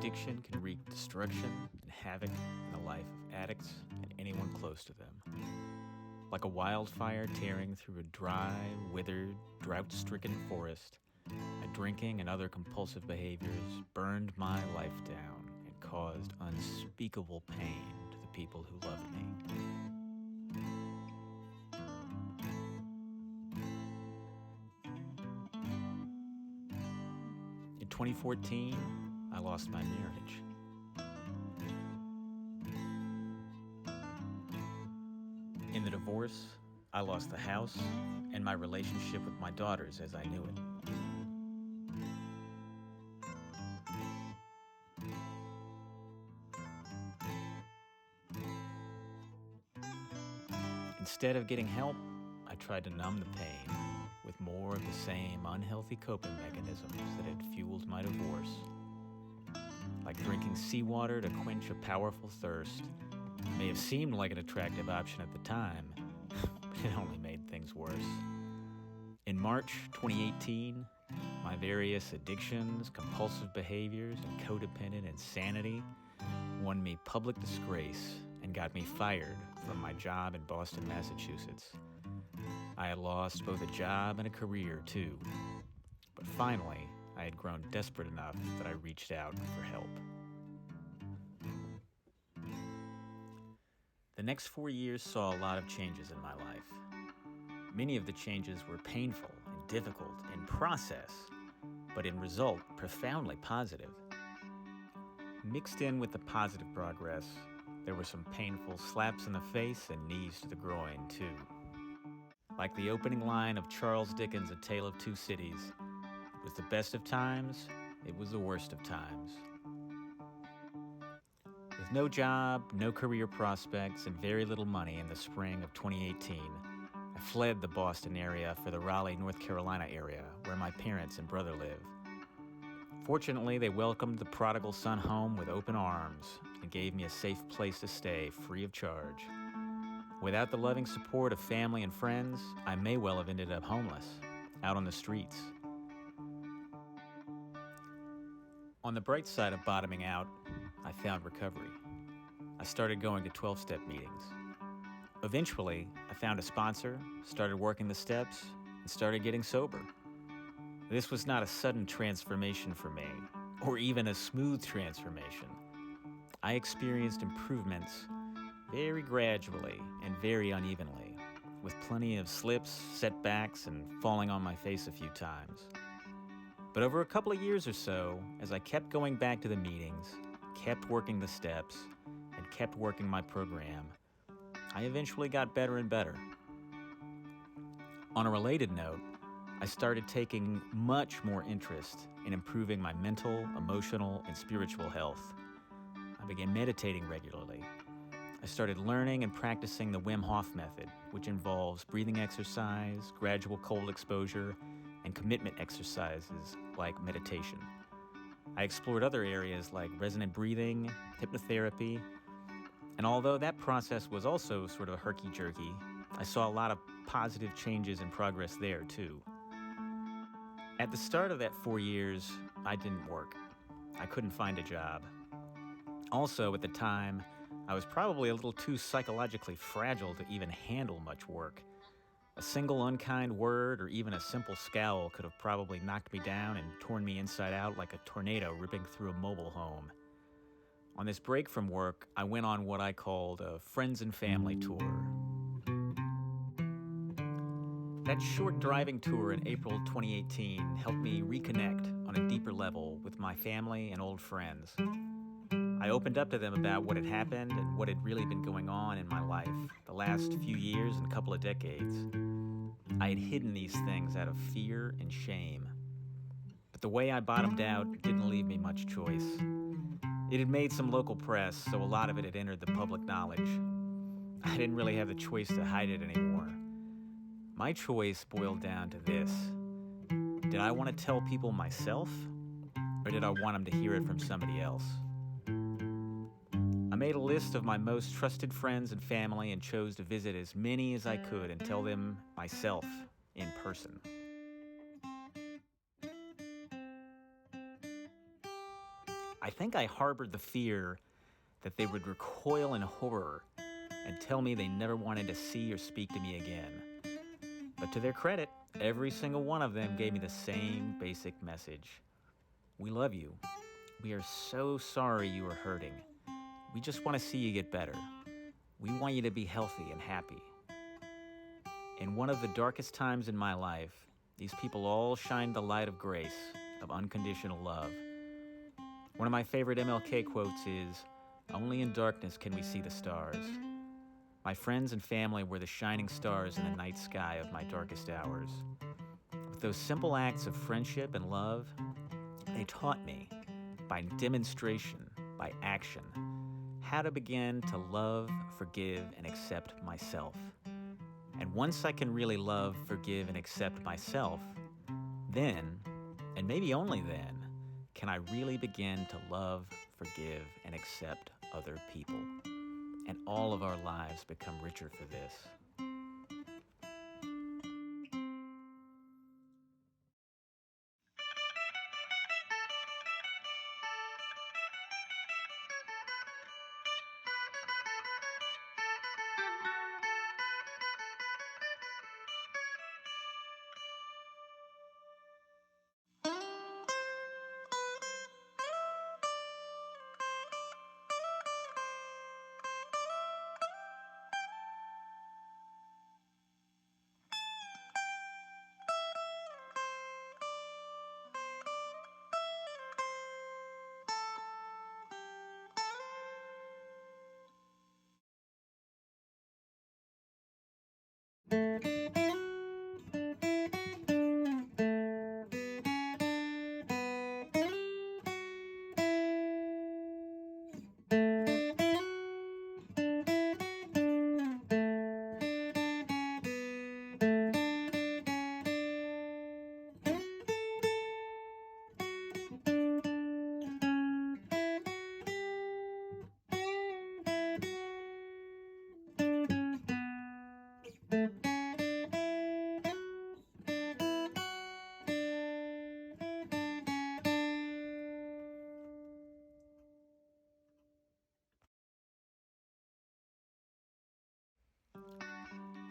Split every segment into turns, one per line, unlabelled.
addiction can wreak destruction and havoc in the life of addicts and anyone close to them. Like a wildfire tearing through a dry, withered, drought-stricken forest, my drinking and other compulsive behaviors burned my life down and caused unspeakable pain to the people who loved me. In 2014, I lost my marriage. In the divorce, I lost the house and my relationship with my daughters as I knew it. Instead of getting help, I tried to numb the pain with more of the same unhealthy coping mechanisms that had fueled my divorce. Like drinking seawater to quench a powerful thirst, may have seemed like an attractive option at the time, but it only made things worse. In March 2018, my various addictions, compulsive behaviors, and codependent insanity won me public disgrace and got me fired from my job in Boston, Massachusetts. I had lost both a job and a career, too. But finally, I had grown desperate enough that I reached out for help. The next 4 years saw a lot of changes in my life. Many of the changes were painful and difficult in process, but in result, profoundly positive. Mixed in with the positive progress, there were some painful slaps in the face and knees to the groin, too. Like the opening line of Charles Dickens' A Tale of Two Cities, it was the best of times, it was the worst of times. With no job, no career prospects, and very little money in the spring of 2018, I fled the Boston area for the Raleigh, North Carolina area, where my parents and brother live. Fortunately, they welcomed the prodigal son home with open arms and gave me a safe place to stay free of charge. Without the loving support of family and friends, I may well have ended up homeless, out on the streets. On the bright side of bottoming out, I found recovery. I started going to 12-step meetings. Eventually, I found a sponsor, started working the steps, and started getting sober. This was not a sudden transformation for me, or even a smooth transformation. I experienced improvements very gradually and very unevenly, with plenty of slips, setbacks, and falling on my face a few times. But over a couple of years or so, as I kept going back to the meetings, kept working the steps, and kept working my program, I eventually got better and better. On a related note, I started taking much more interest in improving my mental, emotional, and spiritual health. I began meditating regularly. I started learning and practicing the Wim Hof method, which involves breathing exercise, gradual cold exposure, and commitment exercises like meditation. I explored other areas like resonant breathing, hypnotherapy, and although that process was also sort of herky-jerky, I saw a lot of positive changes and progress there too. At the start of that 4 years, I didn't work. I couldn't find a job. Also, at the time, I was probably a little too psychologically fragile to even handle much work. A single unkind word or even a simple scowl could have probably knocked me down and torn me inside out like a tornado ripping through a mobile home. On this break from work, I went on what I called a friends and family tour. That short driving tour in April 2018 helped me reconnect on a deeper level with my family and old friends. I opened up to them about what had happened and what had really been going on in my life the last few years and couple of decades. I had hidden these things out of fear and shame. But the way I bottomed out didn't leave me much choice. It had made some local press, so a lot of it had entered the public knowledge. I didn't really have the choice to hide it anymore. My choice boiled down to this. Did I want to tell people myself, or did I want them to hear it from somebody else? I made a list of my most trusted friends and family and chose to visit as many as I could and tell them myself in person. I think I harbored the fear that they would recoil in horror and tell me they never wanted to see or speak to me again. But to their credit, every single one of them gave me the same basic message. We love you. We are so sorry you are hurting. We just want to see you get better. We want you to be healthy and happy. In one of the darkest times in my life, these people all shined the light of grace, of unconditional love. One of my favorite MLK quotes is, "Only in darkness can we see the stars." My friends and family were the shining stars in the night sky of my darkest hours. With those simple acts of friendship and love, they taught me, by demonstration, by action, how to begin to love, forgive, and accept myself. And once I can really love, forgive, and accept myself, then, and maybe only then, can I really begin to love, forgive, and accept other people. And all of our lives become richer for this.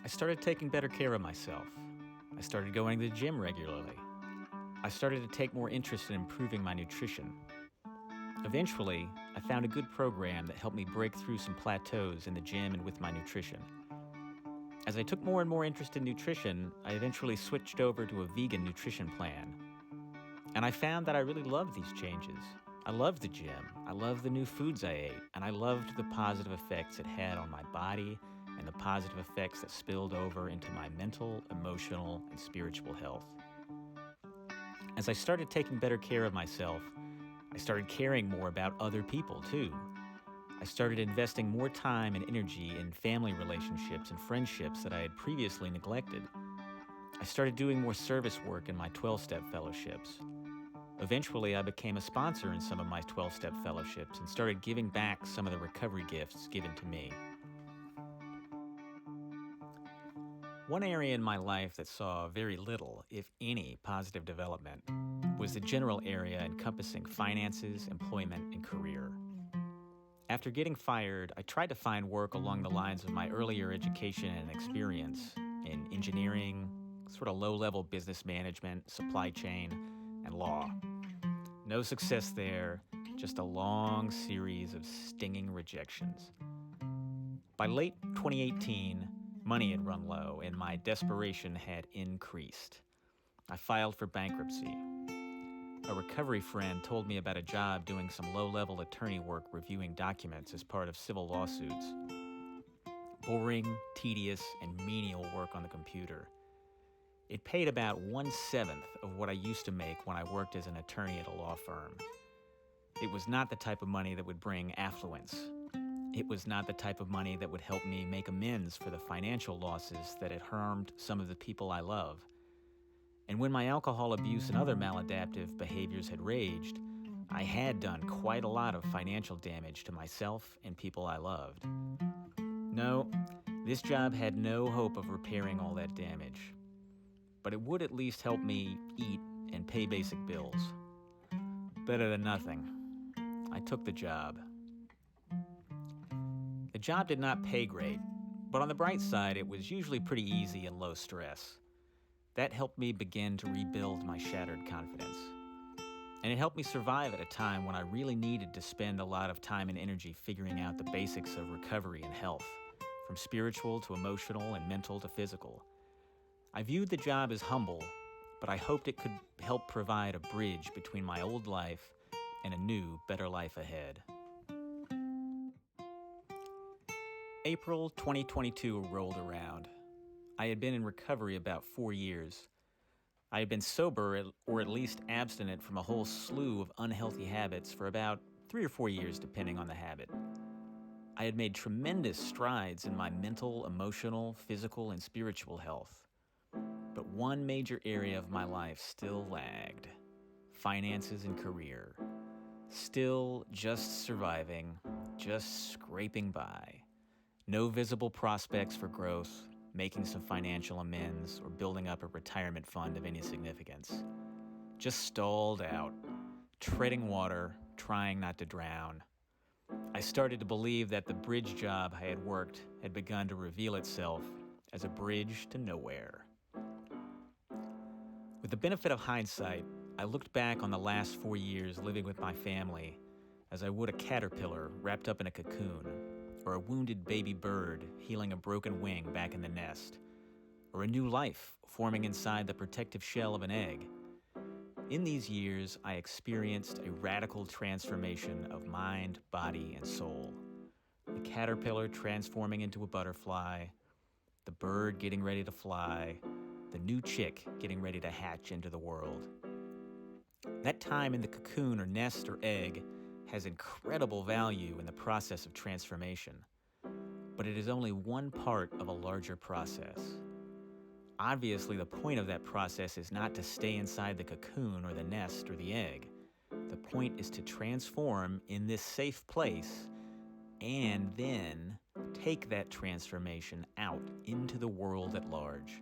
I started taking better care of myself. I started going to the gym regularly. I started to take more interest in improving my nutrition. Eventually, I found a good program that helped me break through some plateaus in the gym and with my nutrition. As I took more and more interest in nutrition, I eventually switched over to a vegan nutrition plan. And I found that I really loved these changes. I loved the gym, I loved the new foods I ate, and I loved the positive effects it had on my body and the positive effects that spilled over into my mental, emotional, and spiritual health. As I started taking better care of myself, I started caring more about other people too. I started investing more time and energy in family relationships and friendships that I had previously neglected. I started doing more service work in my 12-step fellowships. Eventually, I became a sponsor in some of my 12-step fellowships and started giving back some of the recovery gifts given to me. One area in my life that saw very little, if any, positive development was the general area encompassing finances, employment, and career. After getting fired, I tried to find work along the lines of my earlier education and experience in engineering, sort of low-level business management, supply chain, and law. No success there, just a long series of stinging rejections. By late 2018, money had run low and my desperation had increased. I filed for bankruptcy. A recovery friend told me about a job doing some low-level attorney work reviewing documents as part of civil lawsuits. Boring, tedious, and menial work on the computer. It paid about 1/7 of what I used to make when I worked as an attorney at a law firm. It was not the type of money that would bring affluence. It was not the type of money that would help me make amends for the financial losses that had harmed some of the people I love. And when my alcohol abuse and other maladaptive behaviors had raged, I had done quite a lot of financial damage to myself and people I loved. No, this job had no hope of repairing all that damage. But it would at least help me eat and pay basic bills. Better than nothing. I took the job. The job did not pay great, but on the bright side, it was usually pretty easy and low stress. That helped me begin to rebuild my shattered confidence. And it helped me survive at a time when I really needed to spend a lot of time and energy figuring out the basics of recovery and health, from spiritual to emotional and mental to physical. I viewed the job as humble, but I hoped it could help provide a bridge between my old life and a new, better life ahead. April 2022 rolled around. I had been in recovery about 4 years. I had been sober, or at least abstinent from a whole slew of unhealthy habits for about 3 or 4 years, depending on the habit. I had made tremendous strides in my mental, emotional, physical, and spiritual health. But one major area of my life still lagged: finances and career. Still just surviving, just scraping by. No visible prospects for growth, making some financial amends, or building up a retirement fund of any significance. Just stalled out, treading water, trying not to drown. I started to believe that the bridge job I had worked had begun to reveal itself as a bridge to nowhere. With the benefit of hindsight, I looked back on the last 4 years living with my family as I would a caterpillar wrapped up in a cocoon, or a wounded baby bird healing a broken wing back in the nest, or a new life forming inside the protective shell of an egg. In these years, I experienced a radical transformation of mind, body, and soul. The caterpillar transforming into a butterfly, the bird getting ready to fly, the new chick getting ready to hatch into the world. That time in the cocoon or nest or egg has incredible value in the process of transformation, but it is only one part of a larger process. Obviously, the point of that process is not to stay inside the cocoon or the nest or the egg. The point is to transform in this safe place and then take that transformation out into the world at large.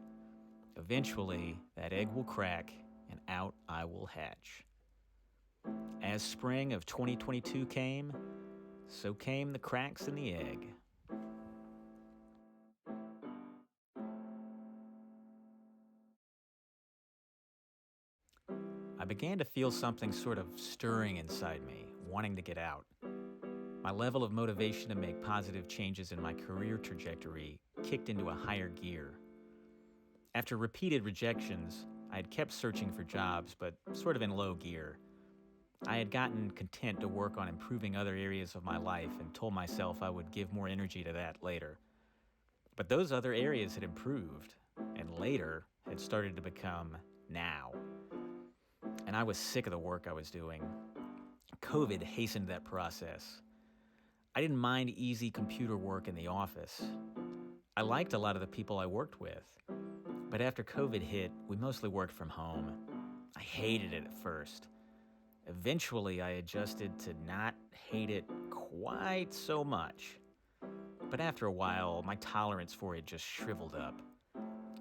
Eventually, that egg will crack and out I will hatch. As spring of 2022 came, so came the cracks in the egg. I began to feel something sort of stirring inside me, wanting to get out. My level of motivation to make positive changes in my career trajectory kicked into a higher gear. After repeated rejections, I had kept searching for jobs, but sort of in low gear. I had gotten content to work on improving other areas of my life and told myself I would give more energy to that later. But those other areas had improved, and later had started to become now. And I was sick of the work I was doing. COVID hastened that process. I didn't mind easy computer work in the office. I liked a lot of the people I worked with. But after COVID hit, we mostly worked from home. I hated it at first. Eventually, I adjusted to not hate it quite so much. But after a while, my tolerance for it just shriveled up.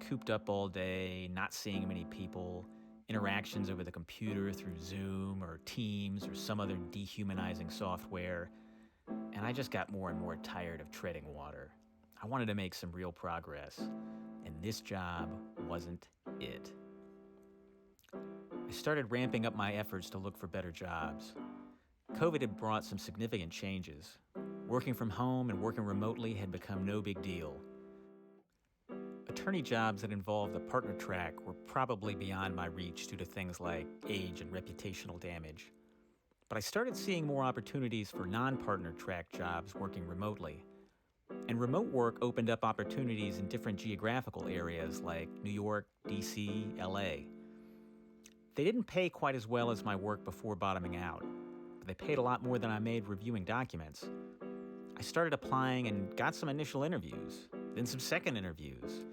Cooped up all day, not seeing many people, interactions over the computer through Zoom or Teams or some other dehumanizing software, and I just got more and more tired of treading water. I wanted to make some real progress, and this job wasn't it. I started ramping up my efforts to look for better jobs. COVID had brought some significant changes. Working from home and working remotely had become no big deal. Attorney jobs that involved the partner track were probably beyond my reach due to things like age and reputational damage. But I started seeing more opportunities for non-partner track jobs working remotely. And remote work opened up opportunities in different geographical areas like New York, DC, LA. They didn't pay quite as well as my work before bottoming out, but they paid a lot more than I made reviewing documents. I started applying and got some initial interviews, then some second interviews.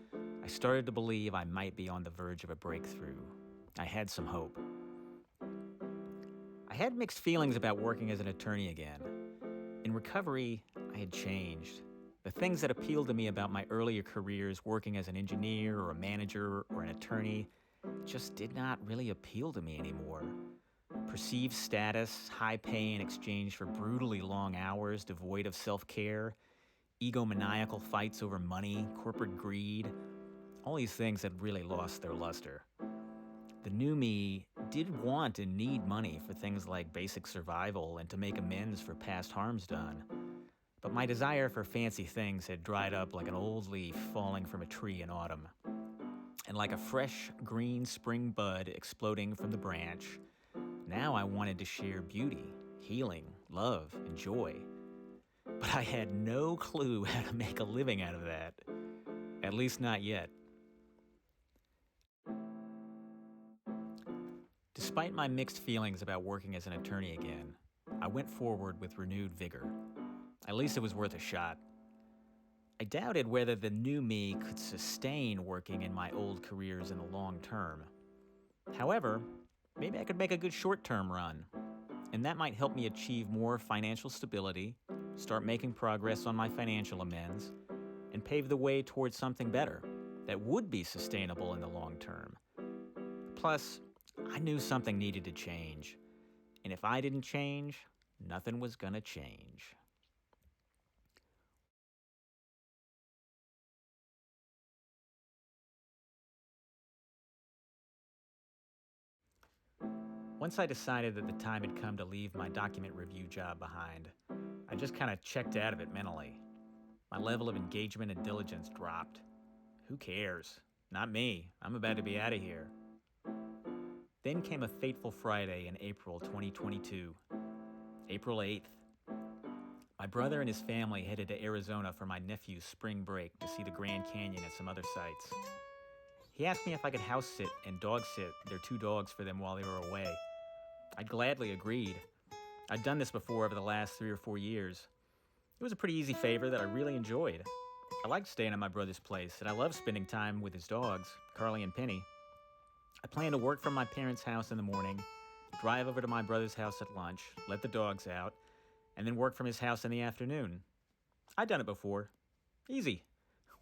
I started to believe I might be on the verge of a breakthrough. I had some hope. I had mixed feelings about working as an attorney again. In recovery, I had changed. The things that appealed to me about my earlier careers working as an engineer or a manager or an attorney just did not really appeal to me anymore. Perceived status, high pay in exchange for brutally long hours devoid of self-care, egomaniacal fights over money, corporate greed, all these things had really lost their luster. The new me did want and need money for things like basic survival and to make amends for past harms done. But my desire for fancy things had dried up like an old leaf falling from a tree in autumn. And like a fresh green spring bud exploding from the branch, now I wanted to share beauty, healing, love, and joy. But I had no clue how to make a living out of that. At least not yet. Despite my mixed feelings about working as an attorney again, I went forward with renewed vigor. At least it was worth a shot. I doubted whether the new me could sustain working in my old careers in the long term. However, maybe I could make a good short-term run, and that might help me achieve more financial stability, start making progress on my financial amends, and pave the way towards something better that would be sustainable in the long term. Plus, I knew something needed to change, and if I didn't change, nothing was gonna change. Once I decided that the time had come to leave my document review job behind, I just kind of checked out of it mentally. My level of engagement and diligence dropped. Who cares? Not me. I'm about to be out of here. Then came a fateful Friday in April 2022. April 8th. My brother and his family headed to Arizona for my nephew's spring break to see the Grand Canyon and some other sights. He asked me if I could house sit and dog sit their 2 dogs for them while they were away. I gladly agreed. I'd done this before over the last 3 or 4 years. It was a pretty easy favor that I really enjoyed. I liked staying at my brother's place, and I loved spending time with his dogs, Carly and Penny. I planned to work from my parents' house in the morning, drive over to my brother's house at lunch, let the dogs out, and then work from his house in the afternoon. I'd done it before. Easy.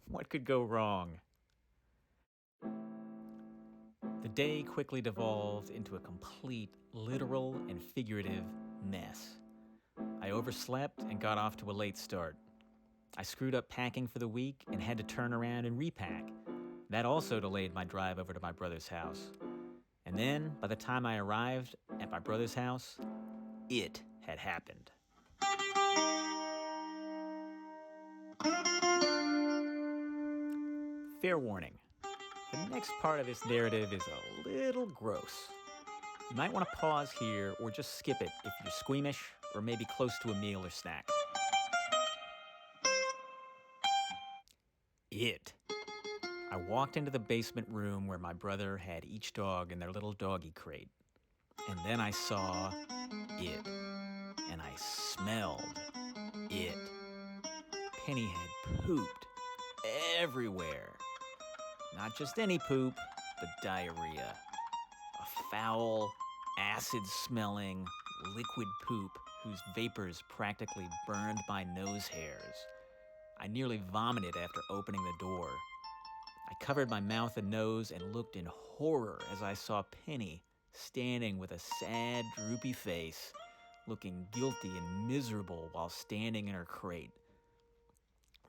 What could go wrong? The day quickly devolved into a complete literal and figurative mess. I overslept and got off to a late start. I screwed up packing for the week and had to turn around and repack. That also delayed my drive over to my brother's house. And then, by the time I arrived at my brother's house, it had happened. Fair warning. The next part of this narrative is a little gross. You might want to pause here or just skip it if you're squeamish or maybe close to a meal or snack. I walked into the basement room where my brother had each dog in their little doggy crate. And then I saw it. And I smelled it. Penny had pooped everywhere. Not just any poop, but diarrhea. A foul, acid-smelling, liquid poop whose vapors practically burned my nose hairs. I nearly vomited after opening the door. I covered my mouth and nose and looked in horror as I saw Penny standing with a sad, droopy face, looking guilty and miserable while standing in her crate.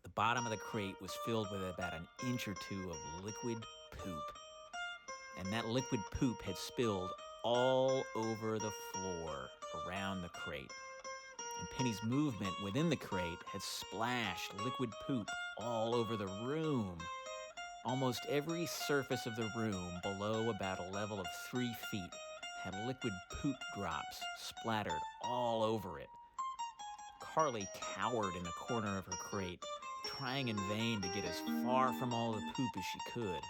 The bottom of the crate was filled with about an inch or 2 of liquid poop. And that liquid poop had spilled all over the floor around the crate. And Penny's movement within the crate had splashed liquid poop all over the room. Almost every surface of the room below about a level of 3 feet had liquid poop drops splattered all over it. Carly cowered in the corner of her crate, trying in vain to get as far from all the poop as she could.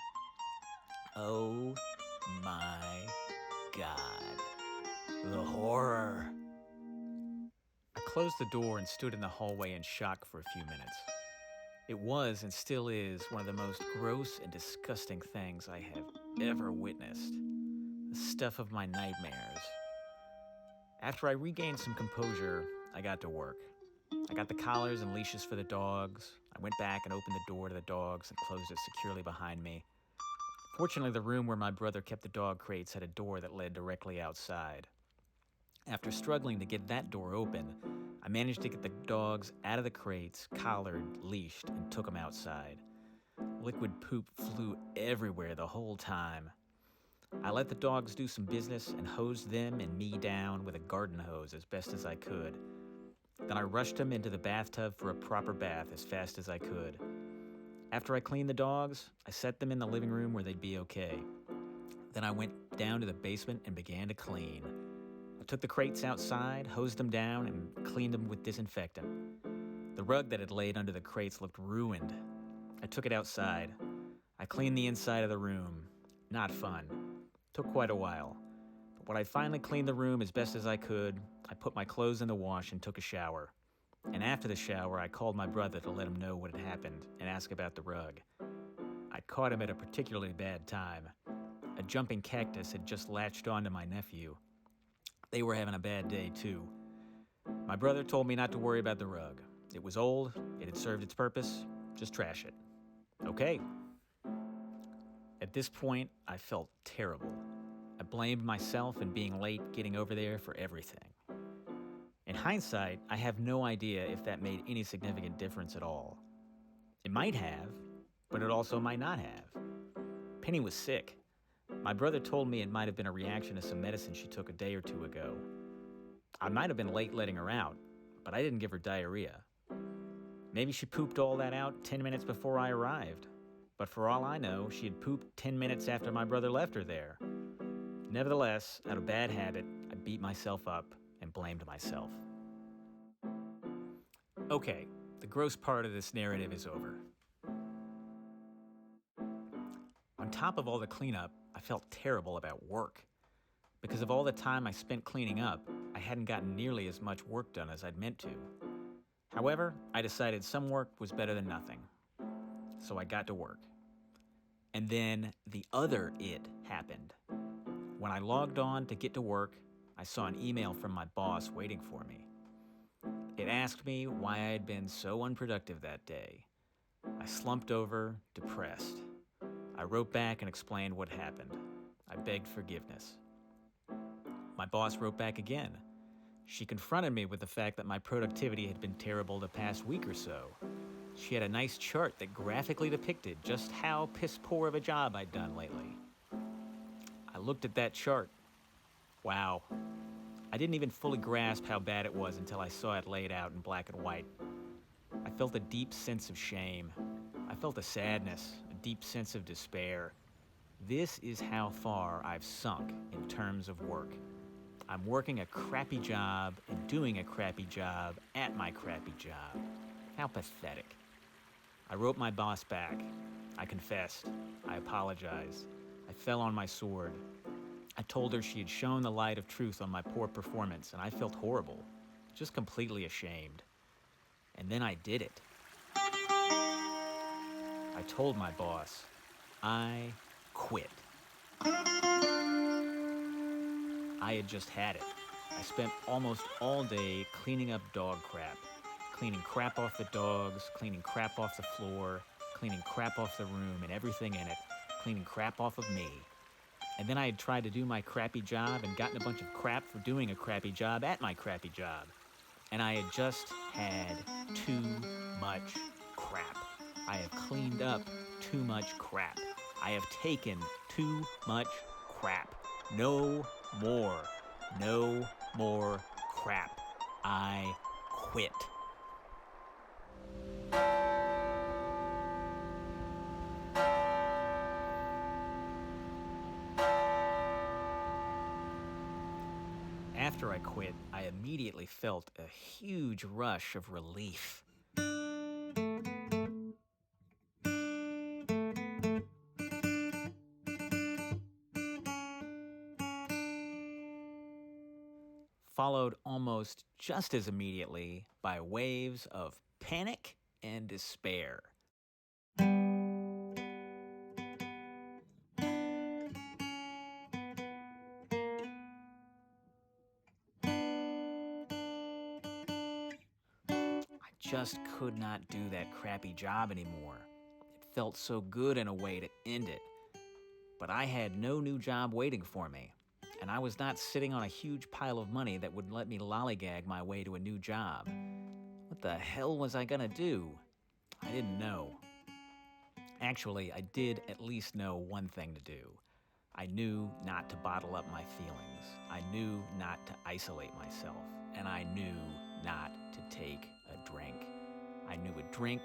Oh my God. The horror. I closed the door and stood in the hallway in shock for a few minutes. It was and still is one of the most gross and disgusting things I have ever witnessed. The stuff of my nightmares. After I regained some composure, I got to work. I got the collars and leashes for the dogs. I went back and opened the door to the dogs and closed it securely behind me. Fortunately, the room where my brother kept the dog crates had a door that led directly outside. After struggling to get that door open, I managed to get the dogs out of the crates, collared, leashed, and took them outside. Liquid poop flew everywhere the whole time. I let the dogs do some business and hosed them and me down with a garden hose as best as I could. Then I rushed them into the bathtub for a proper bath as fast as I could. After I cleaned the dogs, I set them in the living room where they'd be okay. Then I went down to the basement and began to clean. I took the crates outside, hosed them down, and cleaned them with disinfectant. The rug that had laid under the crates looked ruined. I took it outside. I cleaned the inside of the room. Not fun. Took quite a while. But when I finally cleaned the room as best as I could, I put my clothes in the wash and took a shower. And after the shower, I called my brother to let him know what had happened and ask about the rug. I'd caught him at a particularly bad time. A jumping cactus had just latched onto my nephew. They were having a bad day, too. My brother told me not to worry about the rug. It was old, it had served its purpose, just trash it. Okay. At this point, I felt terrible. I blamed myself and being late getting over there for everything. In hindsight, I have no idea if that made any significant difference at all. It might have, but it also might not have. Penny was sick. My brother told me it might have been a reaction to some medicine she took a day or two ago. I might have been late letting her out, but I didn't give her diarrhea. Maybe she pooped all that out 10 minutes before I arrived. But for all I know, she had pooped 10 minutes after my brother left her there. Nevertheless, out of bad habit, I beat myself up and blamed myself. Okay, the gross part of this narrative is over. On top of all the cleanup, I felt terrible about work. Because of all the time I spent cleaning up, I hadn't gotten nearly as much work done as I'd meant to. However, I decided some work was better than nothing. So I got to work. And then the other it happened. When I logged on to get to work, I saw an email from my boss waiting for me. It asked me why I had been so unproductive that day. I slumped over, depressed. I wrote back and explained what happened. I begged forgiveness. My boss wrote back again. She confronted me with the fact that my productivity had been terrible the past week or so. She had a nice chart that graphically depicted just how piss-poor of a job I'd done lately. I looked at that chart. Wow. I didn't even fully grasp how bad it was until I saw it laid out in black and white. I felt a deep sense of shame. I felt a sadness, a deep sense of despair. This is how far I've sunk in terms of work. I'm working a crappy job and doing a crappy job at my crappy job. How pathetic. I wrote my boss back. I confessed. I apologized. I fell on my sword. I told her she had shown the light of truth on my poor performance, and I felt horrible, just completely ashamed. And then I did it. I told my boss, I quit. I had just had it. I spent almost all day cleaning up dog crap, cleaning crap off the dogs, cleaning crap off the floor, cleaning crap off the room and everything in it, cleaning crap off of me. And then I had tried to do my crappy job and gotten a bunch of crap for doing a crappy job at my crappy job. And I had just had too much crap. I have cleaned up too much crap. I have taken too much crap. No more. No more crap. I quit. After I quit, I immediately felt a huge rush of relief. Followed almost just as immediately by waves of panic and despair. I just could not do that crappy job anymore. It felt so good in a way to end it. But I had no new job waiting for me. and I was not sitting on a huge pile of money that would let me lollygag my way to a new job. What the hell was I gonna do? I didn't know. Actually, I did at least know one thing to do. I knew not to bottle up my feelings. I knew not to isolate myself. And I knew not to take a drink. I knew a drink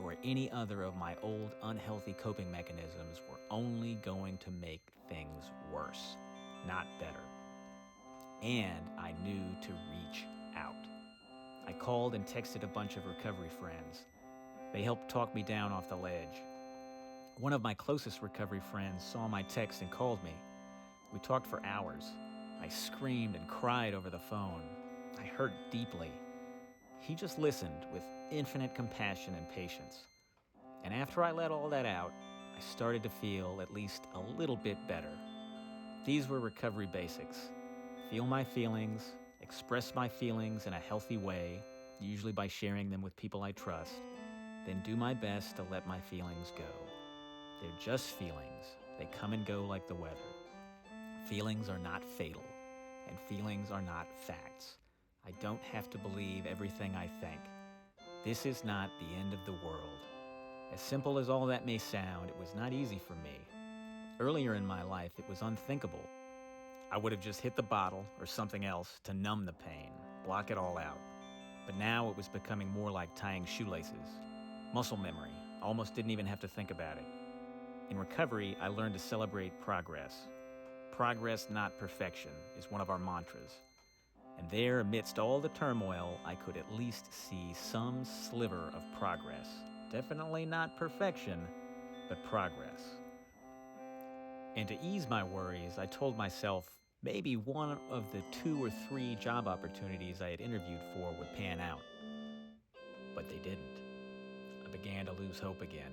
or any other of my old unhealthy coping mechanisms were only going to make things worse, not better. And I knew to reach out. I called and texted a bunch of recovery friends. They helped talk me down off the ledge. One of my closest recovery friends saw my text and called me. We talked for hours. I screamed and cried over the phone. I hurt deeply. He just listened with infinite compassion and patience. And after I let all that out, I started to feel at least a little bit better. These were recovery basics. Feel my feelings, express my feelings in a healthy way, usually by sharing them with people I trust, then do my best to let my feelings go. They're just feelings. They come and go like the weather. Feelings are not fatal, and feelings are not facts. I don't have to believe everything I think. This is not the end of the world. As simple as all that may sound, it was not easy for me. Earlier in my life, it was unthinkable. I would have just hit the bottle or something else to numb the pain, block it all out. But now it was becoming more like tying shoelaces. Muscle memory. I almost didn't even have to think about it. In recovery, I learned to celebrate progress. Progress, not perfection, is one of our mantras. And there, amidst all the turmoil, I could at least see some sliver of progress. Definitely not perfection, but progress. And to ease my worries, I told myself maybe one of the 2 or 3 job opportunities I had interviewed for would pan out. But they didn't. I began to lose hope again.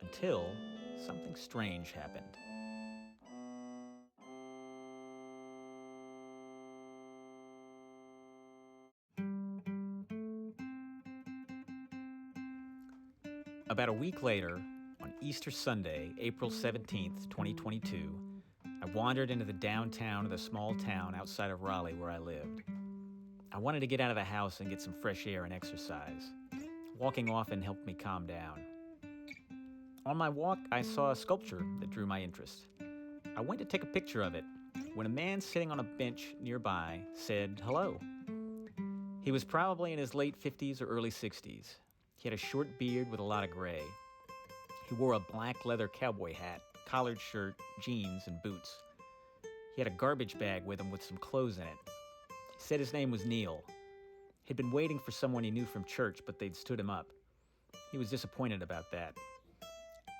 Until something strange happened. About a week later, on Easter Sunday, April 17th, 2022, I wandered into the downtown of the small town outside of Raleigh where I lived. I wanted to get out of the house and get some fresh air and exercise. Walking often helped me calm down. On my walk, I saw a sculpture that drew my interest. I went to take a picture of it when a man sitting on a bench nearby said hello. He was probably in his late 50s or early 60s. He had a short beard with a lot of gray. He wore a black leather cowboy hat, collared shirt, jeans, and boots. He had a garbage bag with him with some clothes in it. He said his name was Neal. He'd been waiting for someone he knew from church, but they'd stood him up. He was disappointed about that.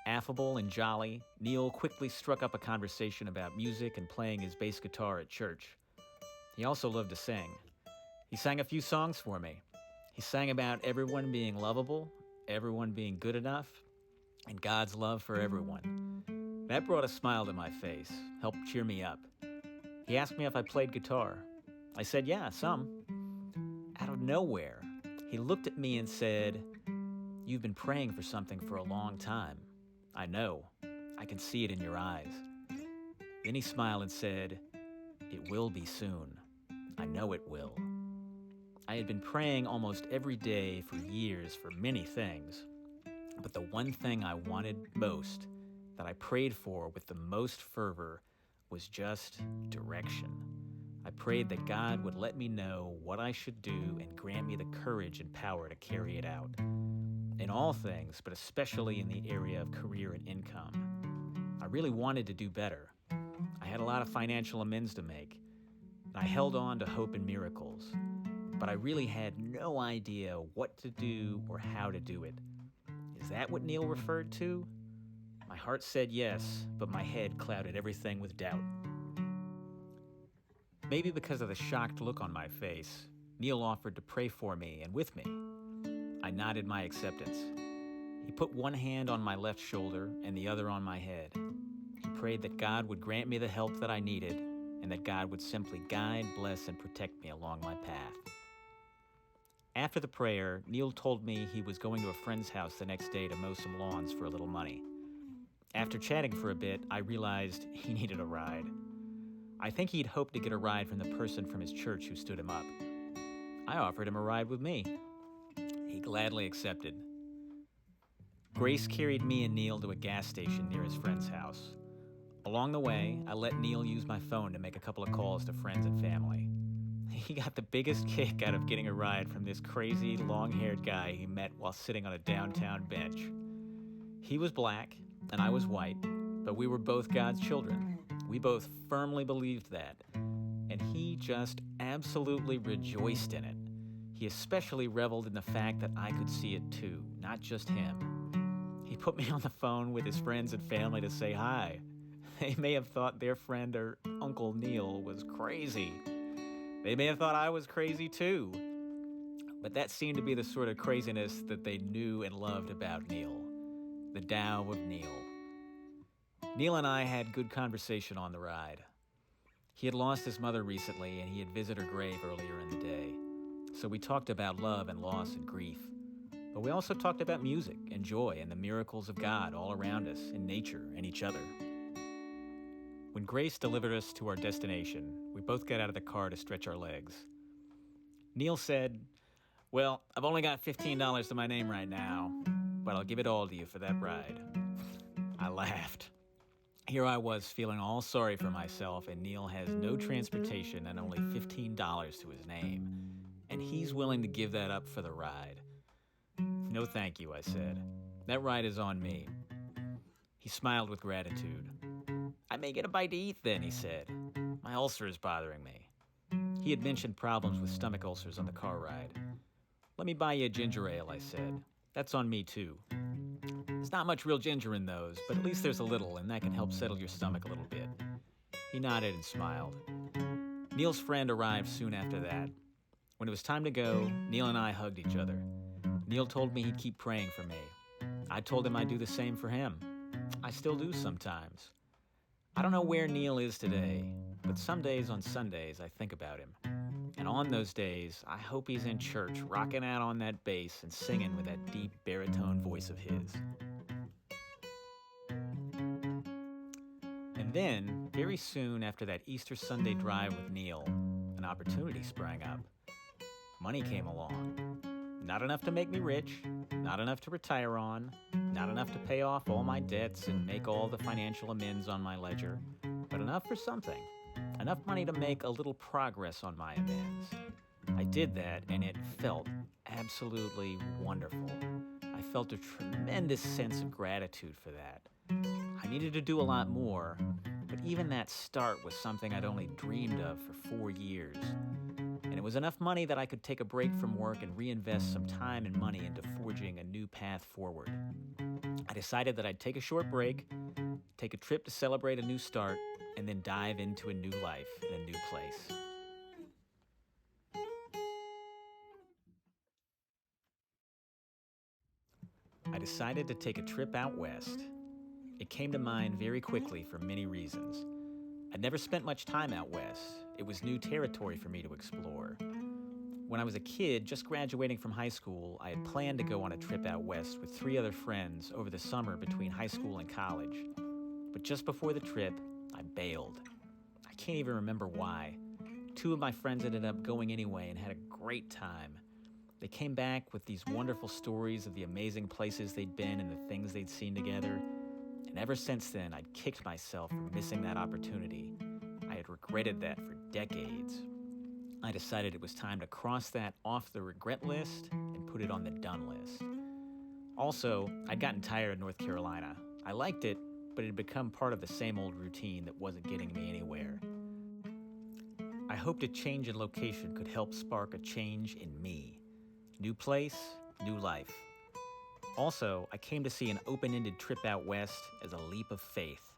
Affable and jolly, Neal quickly struck up a conversation about music and playing his bass guitar at church. He also loved to sing. He sang a few songs for me. He sang about everyone being lovable, everyone being good enough, and God's love for everyone. That brought a smile to my face, helped cheer me up. He asked me if I played guitar. I said, yeah, some. Out of nowhere, he looked at me and said, "You've been praying for something for a long time. I know. I can see it in your eyes." Then he smiled and said, "It will be soon. I know it will." I had been praying almost every day for years for many things, but the one thing I wanted most, that I prayed for with the most fervor, was just direction. I prayed that God would let me know what I should do and grant me the courage and power to carry it out. In all things, but especially in the area of career and income. I really wanted to do better. I had a lot of financial amends to make, and I held on to hope and miracles. But I really had no idea what to do or how to do it. Is that what Neal referred to? My heart said yes, but my head clouded everything with doubt. Maybe because of the shocked look on my face, Neal offered to pray for me and with me. I nodded my acceptance. He put one hand on my left shoulder and the other on my head. He prayed that God would grant me the help that I needed and that God would simply guide, bless, and protect me along my path. After the prayer, Neal told me he was going to a friend's house the next day to mow some lawns for a little money. After chatting for a bit, I realized he needed a ride. I think he'd hoped to get a ride from the person from his church who stood him up. I offered him a ride with me. He gladly accepted. Grace carried me and Neal to a gas station near his friend's house. Along the way, I let Neal use my phone to make a couple of calls to friends and family. He got the biggest kick out of getting a ride from this crazy, long-haired guy he met while sitting on a downtown bench. He was black, and I was white, but we were both God's children. We both firmly believed that, and he just absolutely rejoiced in it. He especially reveled in the fact that I could see it too, not just him. He put me on the phone with his friends and family to say hi. They may have thought their friend or Uncle Neal was crazy. They may have thought I was crazy too. But that seemed to be the sort of craziness that they knew and loved about Neal. The Tao of Neal. Neal and I had good conversation on the ride. He had lost his mother recently, and he had visited her grave earlier in the day. So we talked about love and loss and grief. But we also talked about music and joy and the miracles of God all around us, in nature and each other. When Grace delivered us to our destination, we both got out of the car to stretch our legs. Neal said, "Well, I've only got $15 to my name right now, but I'll give it all to you for that ride." I laughed. Here I was feeling all sorry for myself, and Neal has no transportation and only $15 to his name, and he's willing to give that up for the ride. "No thank you," I said. "That ride is on me." He smiled with gratitude. "I may get a bite to eat then," he said. "My ulcer is bothering me." He had mentioned problems with stomach ulcers on the car ride. "Let me buy you a ginger ale," I said. "That's on me too." "There's not much real ginger in those, but at least there's a little, and that can help settle your stomach a little bit." He nodded and smiled. Neal's friend arrived soon after that. When it was time to go, Neal and I hugged each other. Neal told me he'd keep praying for me. I told him I'd do the same for him. I still do sometimes. I don't know where Neal is today, but some days on Sundays I think about him. And on those days, I hope he's in church rocking out on that bass and singing with that deep baritone voice of his. And then, very soon after that Easter Sunday drive with Neal, an opportunity sprang up. Money came along. Not enough to make me rich, not enough to retire on, not enough to pay off all my debts and make all the financial amends on my ledger, but enough for something. Enough money to make a little progress on my amends. I did that, and it felt absolutely wonderful. I felt a tremendous sense of gratitude for that. I needed to do a lot more, but even that start was something I'd only dreamed of for 4 years. And it was enough money that I could take a break from work and reinvest some time and money into forging a new path forward. I decided that I'd take a short break, take a trip to celebrate a new start, and then dive into a new life in a new place. I decided to take a trip out west. It came to mind very quickly for many reasons. I'd never spent much time out west. It was new territory for me to explore. When I was a kid, just graduating from high school, I had planned to go on a trip out west with 3 other friends over the summer between high school and college. But just before the trip, I bailed. I can't even remember why. 2 of my friends ended up going anyway and had a great time. They came back with these wonderful stories of the amazing places they'd been and the things they'd seen together. And ever since then, I'd kicked myself for missing that opportunity. I had regretted that for decades. I decided it was time to cross that off the regret list and put it on the done list. Also, I'd gotten tired of North Carolina. I liked it, but it had become part of the same old routine that wasn't getting me anywhere. I hoped a change in location could help spark a change in me. New place, new life. Also, I came to see an open-ended trip out west as a leap of faith.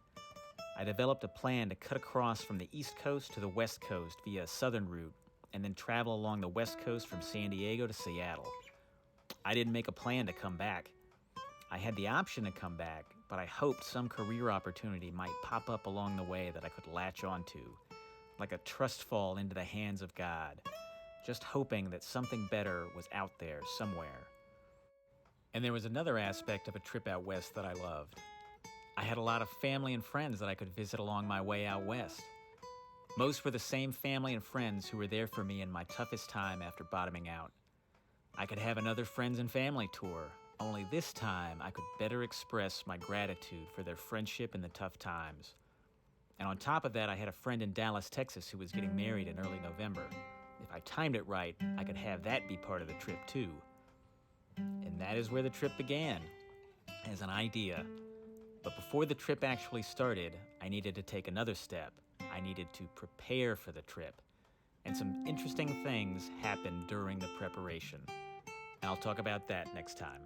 I developed a plan to cut across from the East Coast to the West Coast via a southern route and then travel along the West Coast from San Diego to Seattle. I didn't make a plan to come back. I had the option to come back, but I hoped some career opportunity might pop up along the way that I could latch onto, like a trust fall into the hands of God, just hoping that something better was out there somewhere. And there was another aspect of a trip out west that I loved. I had a lot of family and friends that I could visit along my way out west. Most were the same family and friends who were there for me in my toughest time after bottoming out. I could have another friends and family tour, only this time I could better express my gratitude for their friendship in the tough times. And on top of that, I had a friend in Dallas, Texas who was getting married in early November. If I timed it right, I could have that be part of the trip too. And that is where the trip began, as an idea. But before the trip actually started, I needed to take another step. I needed to prepare for the trip. And some interesting things happened during the preparation. And I'll talk about that next time.